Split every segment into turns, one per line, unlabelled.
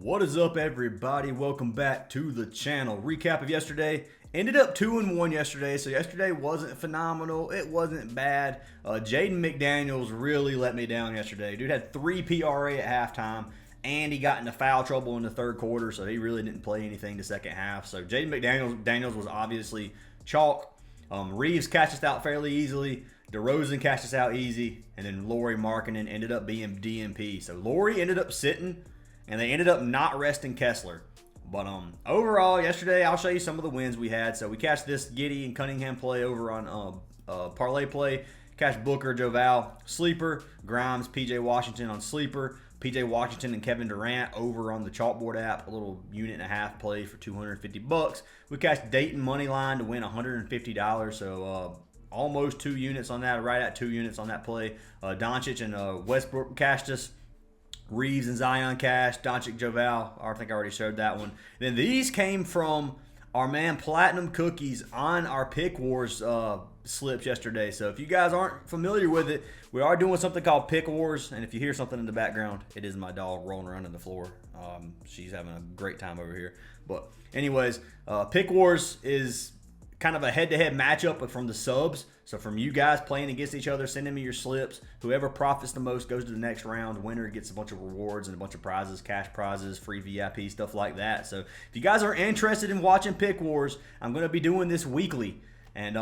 What is up, everybody? Welcome back to the channel. Recap of yesterday. Ended up 2-1 yesterday, so yesterday wasn't phenomenal. It wasn't bad. Jaden McDaniels really let me down yesterday. Dude had 3 PRA at halftime, and he got into foul trouble in the third quarter, so he really didn't play anything the second half. So Jaden McDaniels was obviously chalk. Reeves cashed us out fairly easily. DeRozan cashed us out easy, and then Lauri Markkanen ended up being DMP. So Lauri ended up sitting, and they ended up not resting Kessler. But overall, yesterday, I'll show you some of the wins we had. So we cashed this Giddey and Cunningham play over on Parlay play. Cashed Booker, Joval, sleeper. Grimes, PJ Washington on sleeper. PJ Washington and Kevin Durant over on the Chalkboard app. A little unit and a half play for $250. We cashed Dayton money line to win $150. So almost 2 units on that, right at 2 units on that play. Doncic and Westbrook cashed us. Reeves and Zion cash, Doncic, Joval. I think I already showed that one. Then these came from our man Platinum Cookies on our Pick Wars slips yesterday. So if you guys aren't familiar with it, we are doing something called Pick Wars. And if you hear something in the background, it is my dog rolling around on the floor. She's having a great time over here. But anyways, Pick Wars is kind of a head-to-head matchup, but from the subs. So from you guys playing against each other, sending me your slips. Whoever profits the most goes to the next round. Winner gets a bunch of rewards and a bunch of prizes, cash prizes, free VIP, stuff like that. So if you guys are interested in watching Pick Wars, I'm going to be doing this weekly. And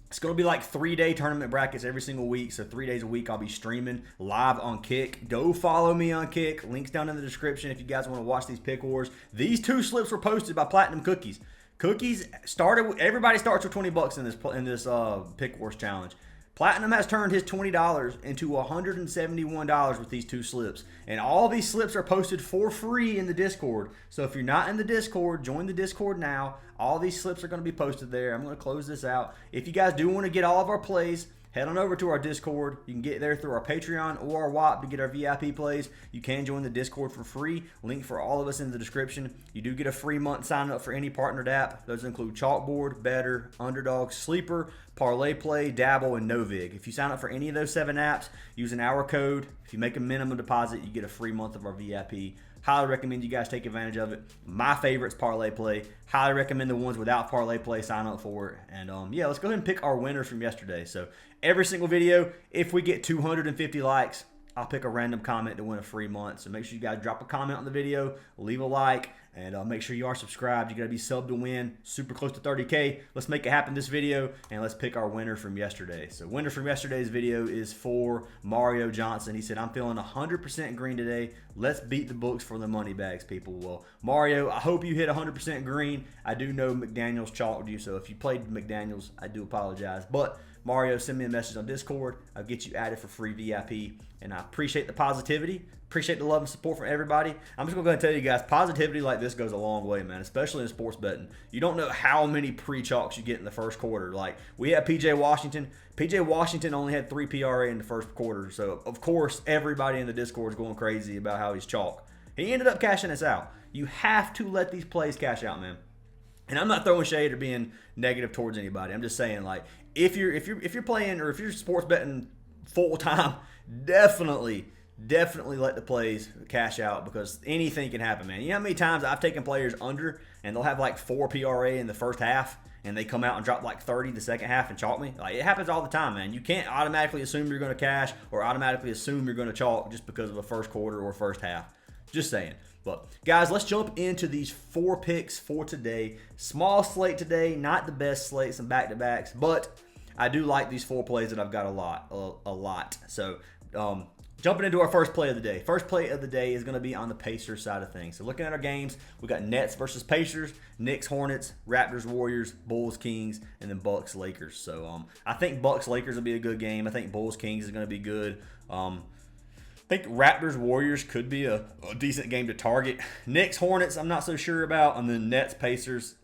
it's going to be like 3-day tournament brackets every single week. So 3 days a week I'll be streaming live on Kick. Go follow me on Kick. Links down in the description if you guys want to watch these Pick Wars. These 2 slips were posted by Platinum Cookies. Cookies started. Everybody starts with $20 in this Pick Wars challenge. Platinum has turned his $20 into $171 with these 2 slips, and all these slips are posted for free in the Discord. So if you're not in the Discord, join the Discord now. All these slips are going to be posted there. I'm going to close this out. If you guys do want to get all of our plays, head on over to our Discord. You can get there through our Patreon or our WAP to get our VIP plays. You can join the Discord for free. Link for all of us in the description. You do get a free month sign up for any partnered app. Those include Chalkboard, Better, Underdog, Sleeper, Parlay Play, Dabble, and NOVIG. If you sign up for any of those 7 apps using our code, if you make a minimum deposit, you get a free month of our VIP. Highly recommend you guys take advantage of it. My favorite's Parlay Play. Highly recommend the ones without Parlay Play. Sign up for it. And yeah, let's go ahead and pick our winners from yesterday. So every single video, if we get 250 likes, I'll pick a random comment to win a free month. So make sure you guys drop a comment on the video, leave a like, and make sure you are subscribed. You got to be subbed to win. Super close to 30K. Let's make it happen this video, and let's pick our winner from yesterday. So winner from yesterday's video is for Mario Johnson. He said, I'm feeling 100% green today. Let's beat the books for the money bags, people. Well, Mario, I hope you hit 100% green. I do know McDaniels chalked you, so if you played McDaniels, I do apologize. But Mario, send me a message on Discord. I'll get you added for free VIP. And I appreciate the positivity. Appreciate the love and support from everybody. I'm just going to go ahead and tell you guys, positivity like this goes a long way, man, especially in sports betting. You don't know how many pre-chalks you get in the first quarter. Like, we had PJ Washington. PJ Washington only had 3 PRA in the first quarter. So, of course, everybody in the Discord is going crazy about how he's chalk. He ended up cashing us out. You have to let these plays cash out, man. And I'm not throwing shade or being negative towards anybody. I'm just saying, like, if you're playing or if you're sports betting full time, definitely let the plays cash out, because anything can happen, man. You know how many times I've taken players under and they'll have like 4 PRA in the first half and they come out and drop like 30 the second half and chalk me? Like, it happens all the time, man. You can't automatically assume you're going to cash or automatically assume you're going to chalk just because of a first quarter or first half. Just saying. But guys, let's jump into these 4 picks for today. Small slate today, not the best slate, some back-to-backs, but I do like these 4 plays that I've got a lot. So jumping into our first play of the day. First play of the day is going to be on the Pacers side of things. So looking at our games, we got Nets versus Pacers, Knicks, Hornets, Raptors, Warriors, Bulls, Kings, and then Bucks, Lakers. So I think Bucks, Lakers will be a good game. I think Bulls, Kings is going to be good. I think Raptors, Warriors could be a decent game to target. Knicks, Hornets, I'm not so sure about. And then Nets, Pacers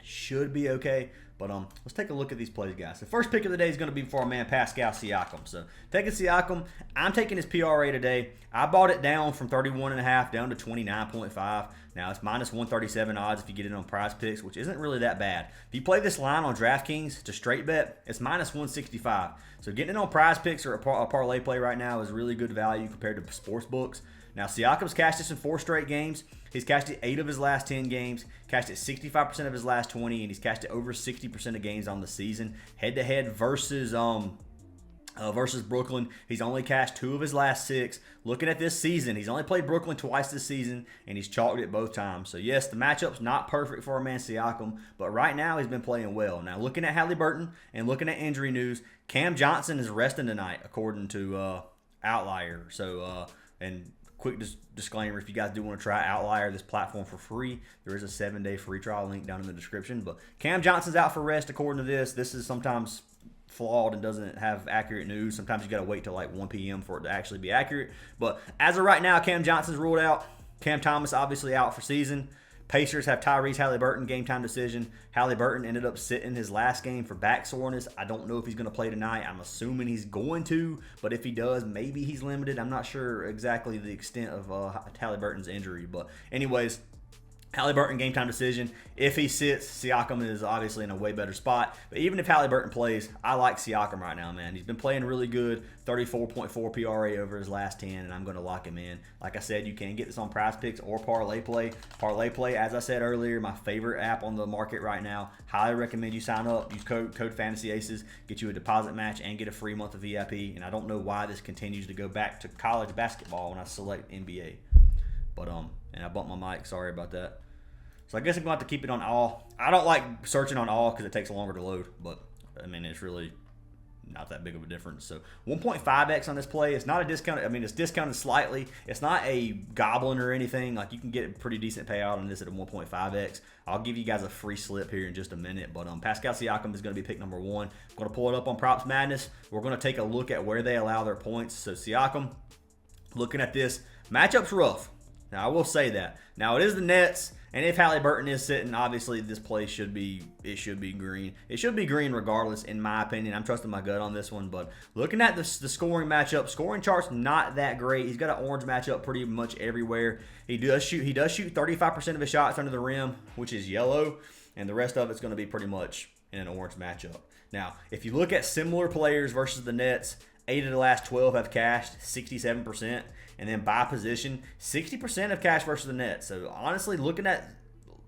should be okay. But let's take a look at these plays, guys. The first pick of the day is going to be for our man Pascal Siakam. So taking Siakam, I'm taking his PRA today. I bought it down from 31.5 down to 29.5. Now, it's minus 137 odds if you get it on Prizepicks, which isn't really that bad. If you play this line on DraftKings to straight bet, it's minus 165. So getting it on Prizepicks or a parlay play right now is really good value compared to sports books. Now, Siakam's cashed this in 4 straight games. He's cashed it 8 of his last 10 games, cashed it 65% of his last 20, and he's cashed it over 60% of games on the season. Head-to-head versus Brooklyn, he's only cashed 2 of his last 6. Looking at this season, he's only played Brooklyn twice this season, and he's chalked it both times. So, yes, the matchup's not perfect for our man Siakam, but right now he's been playing well. Now, looking at Halliburton and looking at injury news, Cam Johnson is resting tonight, according to OUTLIER. So, and quick disclaimer, if you guys do want to try OUTLIER, this platform for free, there is a 7-day free trial link down in the description. But Cam Johnson's out for rest, according to this. This is sometimes flawed and doesn't have accurate news. Sometimes you got to wait till like 1 p.m. for it to actually be accurate. But as of right now, Cam Johnson's ruled out. Cam Thomas obviously out for season. Pacers have Tyrese Halliburton, game time decision. Halliburton ended up sitting his last game for back soreness. I don't know if he's going to play tonight. I'm assuming he's going to, but if he does, maybe he's limited. I'm not sure exactly the extent of Halliburton's injury. But anyways, Halliburton, game time decision. If he sits, Siakam is obviously in a way better spot. But even if Halliburton plays, I like Siakam right now, man. He's been playing really good, 34.4 PRA over his last 10, and I'm going to lock him in. Like I said, you can get this on Prizepicks or Parlay Play. Parlay Play, as I said earlier, my favorite app on the market right now. Highly recommend you sign up. Use code FantasyAces, get you a deposit match, and get a free month of VIP. And I don't know why this continues to go back to college basketball when I select NBA. But, and I bumped my mic. Sorry about that. So I guess I'm going to have to keep it on all. I don't like searching on all because it takes longer to load. But, I mean, it's really not that big of a difference. So 1.5x on this play. It's not a discount. I mean, it's discounted slightly. It's not a goblin or anything. Like, you can get a pretty decent payout on this at a 1.5x. I'll give you guys a free slip here in just a minute. But Pascal Siakam is going to be pick number 1. I'm going to pull it up on Props Madness. We're going to take a look at where they allow their points. So Siakam, looking at this, matchup's rough. Now, I will say that. Now, it is the Nets. And if Halliburton is sitting, obviously this play should be green. It should be green regardless, in my opinion. I'm trusting my gut on this one. But looking at the scoring matchup, scoring chart's not that great. He's got an orange matchup pretty much everywhere. He does shoot 35% of his shots under the rim, which is yellow, and the rest of it's going to be pretty much in an orange matchup. Now, if you look at similar players versus the Nets, 8 of the last 12 have cashed, 67%. And then by position, 60% have cashed versus the Nets. So honestly, looking at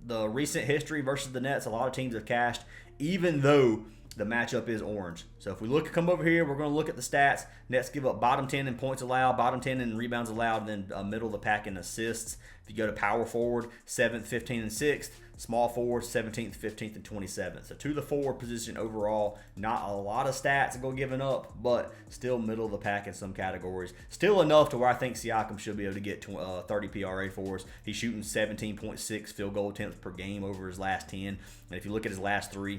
the recent history versus the Nets, a lot of teams have cashed, even though the matchup is orange. So if we come over here, we're going to look at the stats. Nets give up bottom 10 in points allowed, bottom 10 in rebounds allowed, and then middle of the pack in assists. If you go to power forward, 7th, 15th, and 6th. Small forward, 17th, 15th, and 27th. So to the forward position overall, not a lot of stats go given up, but still middle of the pack in some categories. Still enough to where I think Siakam should be able to get 30 PRA for us. He's shooting 17.6 field goal attempts per game over his last 10. And if you look at his last 3,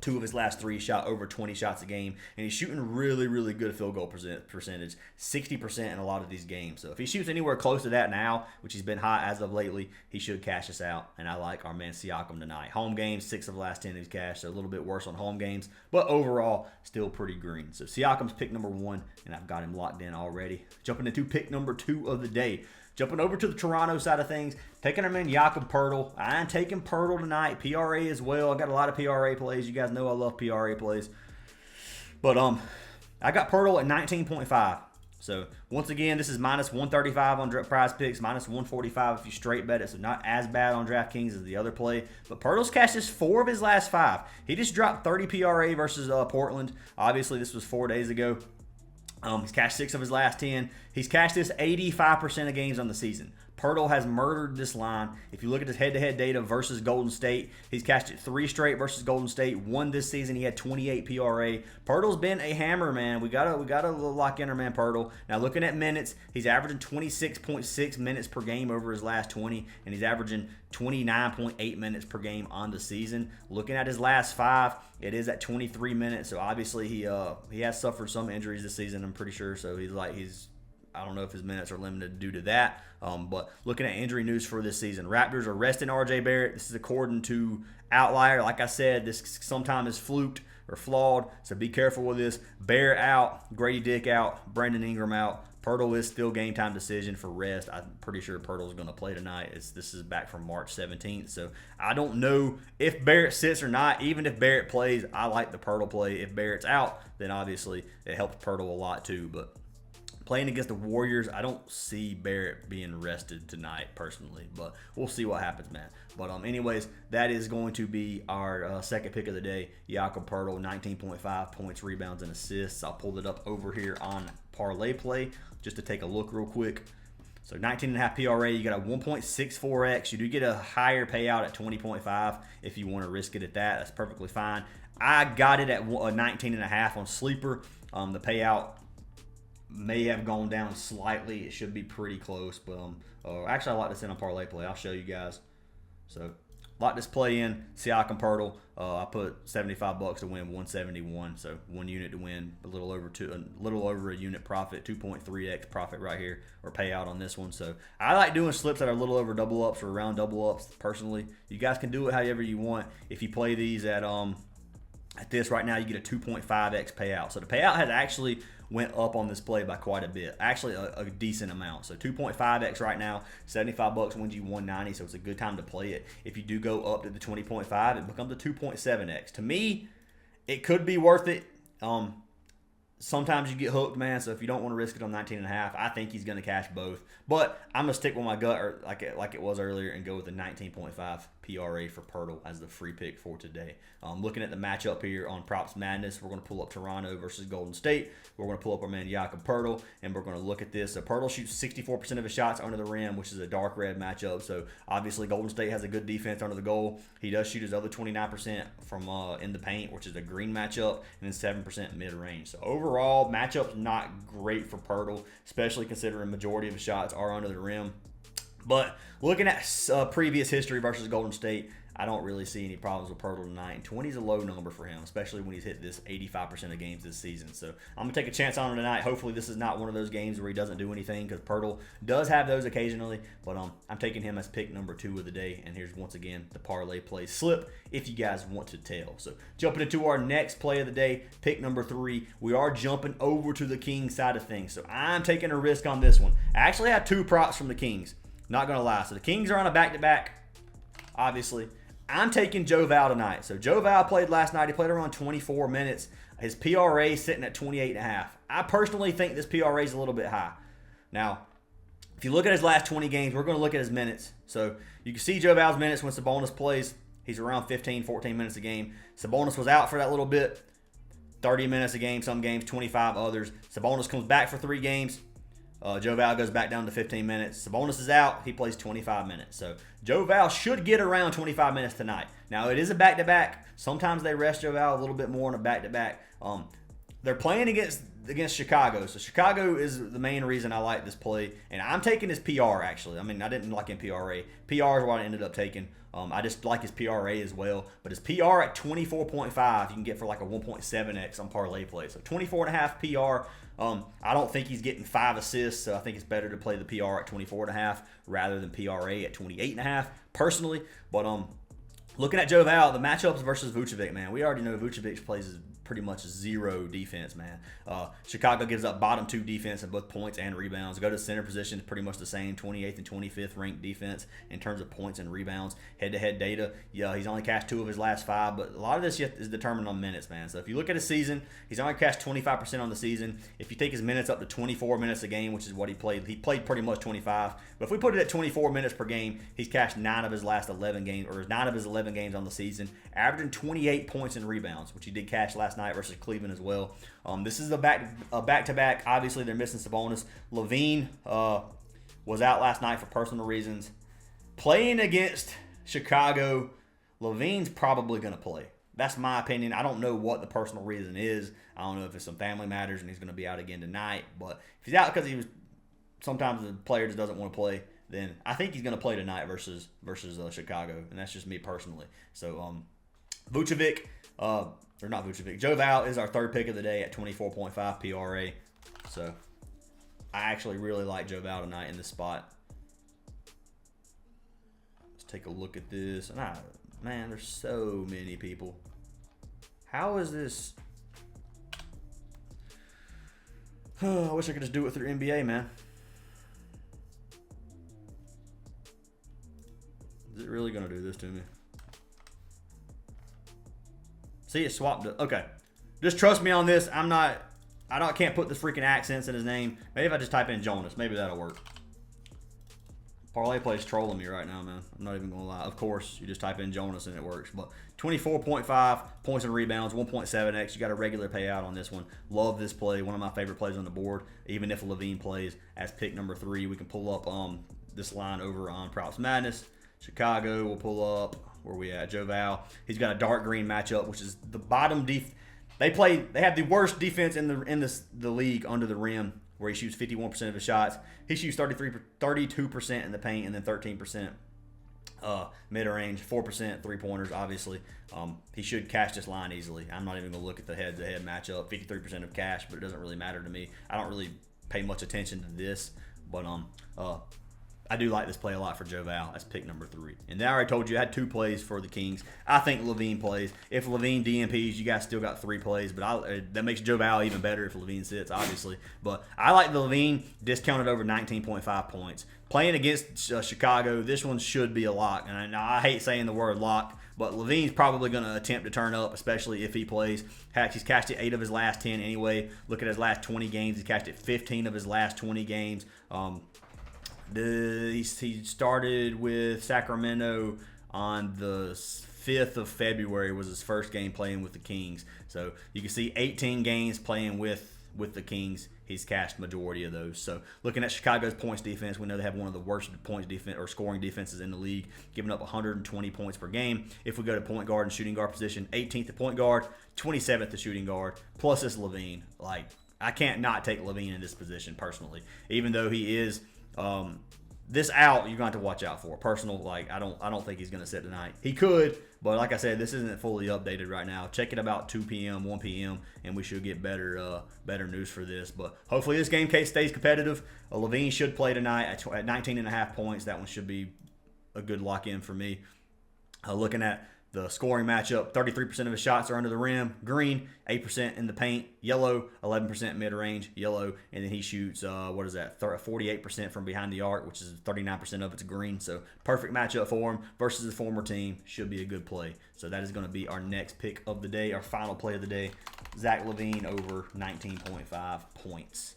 2 of his last 3 shot over 20 shots a game, and he's shooting really, really good field goal percentage, 60% in a lot of these games. So if he shoots anywhere close to that now, which he's been hot as of lately, he should cash us out, and I like our man Siakam tonight. Home games, 6 of the last 10 he's cashed, so a little bit worse on home games, but overall, still pretty green. So Siakam's pick number 1, and I've got him locked in already. Jumping into pick number 2 of the day. Jumping over to the Toronto side of things, taking our man Jakob Poeltl. I'm taking Poeltl tonight. PRA as well. I got a lot of PRA plays. You guys know I love PRA plays. But I got Poeltl at 19.5. So once again, this is minus 135 on Prizepicks, minus 145 if you straight bet it. So not as bad on DraftKings as the other play. But Poeltl's cashed just 4 of his last 5. He just dropped 30 PRA versus Portland. Obviously, this was 4 days ago. He's cashed 6 of his last 10. He's cashed this 85% of games on the season. Poeltl has murdered this line. If you look at his head-to-head data versus Golden State, he's cashed it 3 straight versus Golden State. 1 this season, he had 28 PRA. Poeltl's been a hammer, man. We gotta lock in our man Poeltl. Now looking at minutes, he's averaging 26.6 minutes per game over his last 20, and he's averaging 29.8 minutes per game on the season. Looking at his last 5, it is at 23 minutes. So obviously he has suffered some injuries this season, I'm pretty sure. So I don't know if his minutes are limited due to that. But looking at injury news for this season, Raptors are resting RJ Barrett. This is according to OUTLIER. Like I said, this sometimes is fluked or flawed, so be careful with this. Barrett out, Grady Dick out, Brandon Ingram out, Poeltl is still game time decision for rest. I'm pretty sure Poeltl's going to play tonight. This is back from March 17th. So I don't know if Barrett sits or not. Even if Barrett plays, I like the Poeltl play. If Barrett's out, then obviously it helps Poeltl a lot too. But playing against the Warriors, I don't see Barrett being rested tonight personally, but we'll see what happens, man. But anyways, that is going to be our second pick of the day. Jakob Poeltl, 19.5 points, rebounds, and assists. I'll pull it up over here on Parlay Play just to take a look real quick. So 19.5 PRA, you got a 1.64x. You do get a higher payout at 20.5 if you want to risk it at that. That's perfectly fine. I got it at 19.5 on Sleeper. The payout may have gone down slightly. It should be pretty close, but actually I like this in on Parlay Play. I'll show you guys. So lock this play in. Siakam Poeltl. I put $75 to win 171. So 1 unit to win, a little over a unit profit, 2.3x profit right here, or payout on this one. So I like doing slips that are a little over double ups or around double ups personally. You guys can do it however you want. If you play these at this right now, you get a 2.5x payout. So the payout has actually went up on this play by quite a bit, actually a decent amount. So 2.5x right now, $75 wins you 190, so it's a good time to play it. If you do go up to the 20.5, it becomes a 2.7x. To me, it could be worth it. Sometimes you get hooked, man, so if you don't want to risk it on 19.5, I think he's going to cash both. But I'm going to stick with my gut, or like it was earlier, and go with the 19.5 PRA for Poeltl as the free pick for today. Looking at the matchup here on Props Madness, we're going to pull up Toronto versus Golden State. We're going to pull up our man Jakob Poeltl, and we're going to look at this. So Poeltl shoots 64% of his shots under the rim, which is a dark red matchup. So obviously Golden State has a good defense under the goal. He does shoot his other 29% from in the paint, which is a green matchup, and then 7% mid-range. So overall, matchup's not great for Poeltl, especially considering majority of his shots are under the rim. But looking at previous history versus Golden State, I don't really see any problems with Poeltl tonight. And 20 is a low number for him, especially when he's hit this 85% of games this season. So I'm going to take a chance on him tonight. Hopefully this is not one of those games where he doesn't do anything, because Poeltl does have those occasionally. But I'm taking him as pick number 2 of the day. And here's once again the Parlay Play slip if you guys want to tell. So jumping into our next play of the day, pick number 3. We are jumping over to the Kings side of things. So I'm taking a risk on this one. I actually have 2 props from the Kings. Not going to lie. So the Kings are on a back-to-back, obviously. I'm taking Joe Val tonight. So Joe Val played last night. He played around 24 minutes. His PRA is sitting at 28.5. I personally think this PRA is a little bit high. Now, if you look at his last 20 games, we're going to look at his minutes. So you can see Joe Val's minutes when Sabonis plays. He's around 15, 14 minutes a game. Sabonis was out for that little bit. 30 minutes a game, some games, 25 others. Sabonis comes back for 3 games. Joe Val goes back down to 15 minutes. Sabonis is out. He plays 25 minutes. So Joe Val should get around 25 minutes tonight. Now, it is a back-to-back. Sometimes they rest Joe Val a little bit more on a back-to-back. They're playing against Chicago. So Chicago is the main reason I like this play. And I'm taking his PR, actually. I mean, I didn't like him PRA. PR is what I ended up taking. I just like his PRA as well. But his PR at 24.5, you can get for like a 1.7x on Parlay Play. So 24.5 PR. I don't think he's getting 5 assists, so I think it's better to play the PR at 24.5 rather than PRA at 28.5 personally. But looking at Joe Val, the matchups versus Vucevic, man, we already know Vucevic plays pretty much 0 defense, man. Chicago gives up bottom 2 defense in both points and rebounds. Go to center position, pretty much the same, 28th and 25th ranked defense in terms of points and rebounds. Head-to-head data, yeah, he's only cashed 2 of his last 5, but a lot of this is determined on minutes, man. So if you look at his season, he's only cashed 25% on the season. If you take his minutes up to 24 minutes a game, which is what he played pretty much 25. But if we put it at 24 minutes per game, he's cashed 9 of his last 11 games, or 9 of his 11 games on the season, averaging 28 points and rebounds, which he did cash last night versus Cleveland as well. This is a back-to-back. Obviously, they're missing Sabonis. LaVine was out last night for personal reasons. Playing against Chicago, LaVine's probably going to play. That's my opinion. I don't know what the personal reason is. I don't know if it's some family matters and he's going to be out again tonight. But if he's out because sometimes the player just doesn't want to play, then I think he's going to play tonight versus Chicago, and that's just me personally. So Vucevic, or not Vucevic, Joe Val is our 3rd pick of the day at 24.5 PRA. So I actually really like Joe Val tonight in this spot. Let's take a look at this. And man, there's so many people. How is this? I wish I could just do it through NBA, man. Is it really going to do this to me? See, it swapped it. Okay. Just trust me on this. I can't put the freaking accents in his name. Maybe if I just type in Jonas, maybe that'll work. Parlay plays trolling me right now, man. I'm not even going to lie. Of course, you just type in Jonas and it works. But 24.5 points and rebounds, 1.7x. You got a regular payout on this one. Love this play. One of my favorite plays on the board. Even if LaVine plays as pick number 3, we can pull up this line over on Props Madness. Chicago will pull up. Where we at? Joe Val. He's got a dark green matchup, which is the bottom They have the worst defense in the league under the rim, where he shoots 51% of his shots. He shoots 32% in the paint, and then 13% mid-range, 4% three-pointers, obviously. He should cash this line easily. I'm not even going to look at the head-to-head matchup. 53% of cash, but it doesn't really matter to me. I don't really pay much attention to this, but I do like this play a lot for Joe Val. That's pick number 3. And I already told you I had 2 plays for the Kings. I think LaVine plays. If LaVine DMPs, you guys still got 3 plays. But that makes Joe Val even better if LaVine sits, obviously. But I like the LaVine discounted over 19.5 points. Playing against Chicago, this one should be a lock. And I hate saying the word lock, but LaVine's probably going to attempt to turn up, especially if he plays. He's cashed it 8 of his last 10 anyway. Look at his last 20 games. He's cashed it 15 of his last 20 games. He started with Sacramento on the 5th of February was his first game playing with the Kings. So you can see 18 games playing with the Kings. He's cashed majority of those. So looking at Chicago's points defense, we know they have one of the worst points defense or scoring defenses in the league, giving up 120 points per game. If we go to point guard and shooting guard position, 18th at point guard, 27th at shooting guard, plus this LaVine. Like, I can't not take LaVine in this position personally, even though he is this out. You're going to have to watch out for personal. Like, I don't think he's going to sit tonight. He could, but like I said, this isn't fully updated right now. Check it about 2 p.m., 1 p.m., and we should get better news for this. But hopefully this game case stays competitive. LaVine should play tonight at 19.5 points. That one should be a good lock-in for me. Looking at the scoring matchup, 33% of his shots are under the rim, green, 8% in the paint, yellow, 11% mid-range, yellow, and then he shoots, 48% from behind the arc, which is 39% of it's green. So perfect matchup for him versus the former team. Should be a good play. So that is going to be our next pick of the day, our final play of the day. Zach LaVine over 19.5 points.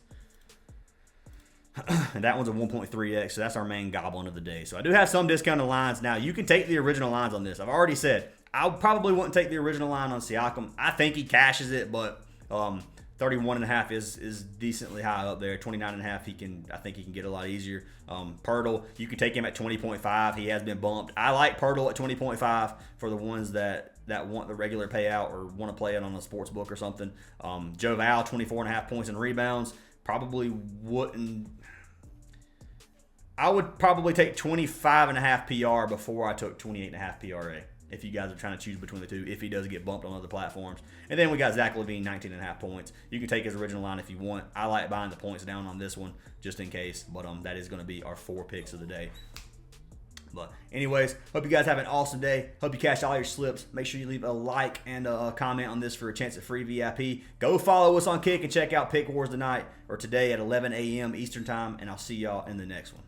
And that one's a 1.3x, so that's our main goblin of the day. So I do have some discounted lines. Now, you can take the original lines on this. I've already said I probably wouldn't take the original line on Siakam. I think he cashes it, but 31.5 is decently high up there. 29.5, I think he can get a lot easier. Poeltl, you can take him at 20.5. He has been bumped. I like Poeltl at 20.5 for the ones that want the regular payout or want to play it on a sports book or something. Joe Val, 24.5 points and rebounds. Probably wouldn't. I would probably take 25.5 PR before I took 28.5 PRA. If you guys are trying to choose between the two, if he does get bumped on other platforms. And then we got Zach LaVine, 19.5 points. You can take his original line if you want. I like buying the points down on this one just in case. But that is going to be our 4 picks of the day. But anyways, hope you guys have an awesome day. Hope you cash all your slips. Make sure you leave a like and a comment on this for a chance at free VIP. Go follow us on Kick and check out Pick Wars tonight or today at 11 a.m. Eastern Time. And I'll see y'all in the next one.